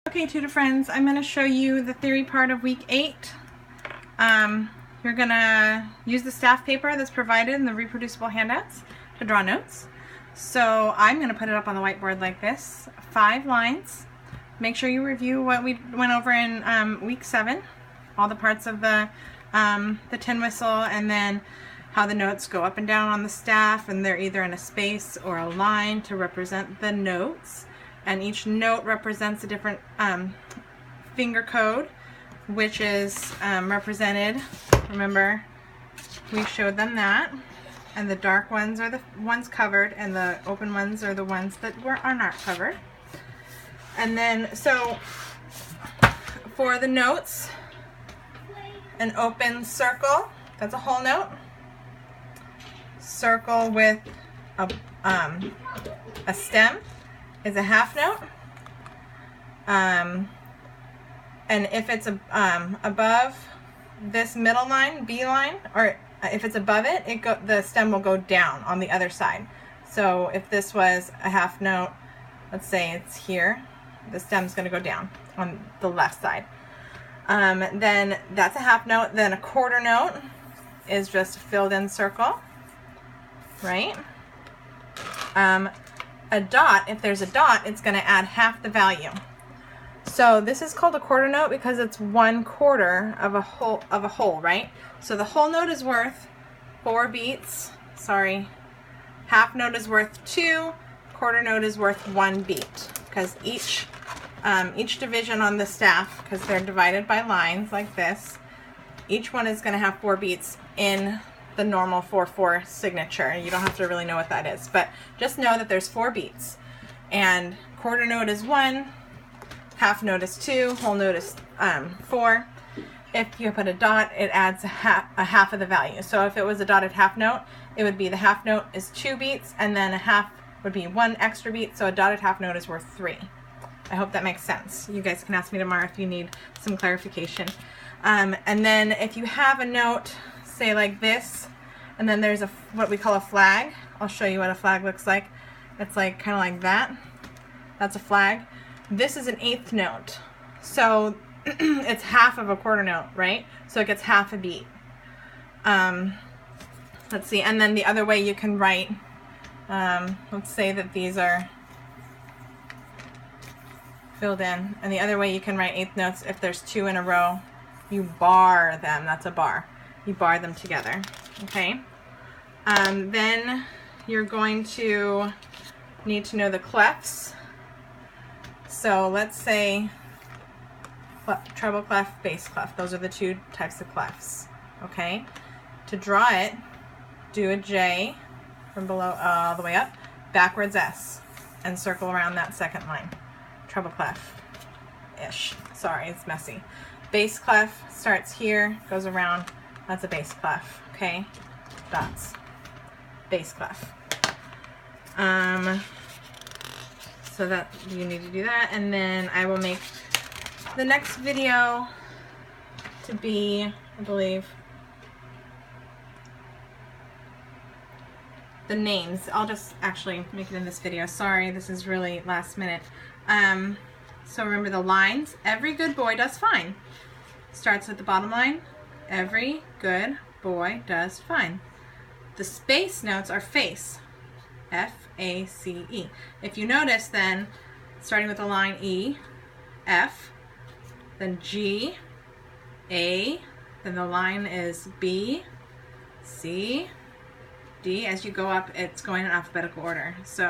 Okay, tutor friends, I'm going to show you the theory part of week 8. You're going to use the staff paper that's provided in the reproducible handouts to draw notes. So I'm going to put it up on the whiteboard like this, 5 lines. Make sure you review what we went over in week 7, all the parts of the tin whistle, and then how the notes go up and down on the staff, and they're either in a space or a line to represent the notes. And each note represents a different finger code, which is represented. Remember, we showed them that. And the dark ones are the ones covered, and the open ones are the ones that are not covered. And then, so for the notes, an open circle, that's a whole note. Circle with a stem is a half note. And if it's above this middle line, B line, or if it's above it, the stem will go down on the other side. So if this was a half note, let's say it's here, the stem's going to go down on the left side. Then that's a half note. Then a quarter note is just a filled in circle, right? A dot, if there's a dot, it's going to add half the value. So this is called a quarter note because it's 1/4 of a whole, right? So the whole note is worth 4 beats. Sorry. Half note is worth 2. Quarter note is worth 1 beat, because each division on the staff, because they're divided by lines like this, each one is going to have 4 beats in the normal 4/4 signature. You don't have to really know what that is, but just know that there's 4 beats. And quarter note is 1, half note is 2, whole note is 4. If you put a dot, it adds a half of the value. So if it was a dotted half note, it would be the half note is 2 beats, and then a half would be 1 extra beat, so a dotted half note is worth 3. I hope that makes sense. You guys can ask me tomorrow if you need some clarification. And then if you have a note, say like this, and then there's what we call a flag. I'll show you what a flag looks like. It's like kind of like that. That's a flag. This is an 1/8 note. So it's half of a quarter note, right? So it gets half a beat. Let's see, and then the other way you can write, let's say that these are filled in, and the other way you can write 1/8 notes, if there's 2 in a row, you bar them. That's a bar. You bar them together, okay? Then you're going to need to know the clefs. So let's say treble clef, bass clef. Those are the 2 types of clefs, okay? To draw it, do a J from below all the way up, backwards S, and circle around that second line. Treble clef-ish. Sorry, it's messy. Bass clef starts here, goes around. That's a bass clef, okay? Dots. Bass clef. So that you need to do that, and then I will make the next video to be, I believe, the names. I'll just actually make it in this video. Sorry, this is really last minute. So remember the lines. Every good boy does fine. Starts at the bottom line. Every good boy does fine. The space notes are face. F-A-C-E. If you notice, then starting with the line E, F, then G, A, then the line is B, C, D. As you go up, it's going in alphabetical order. So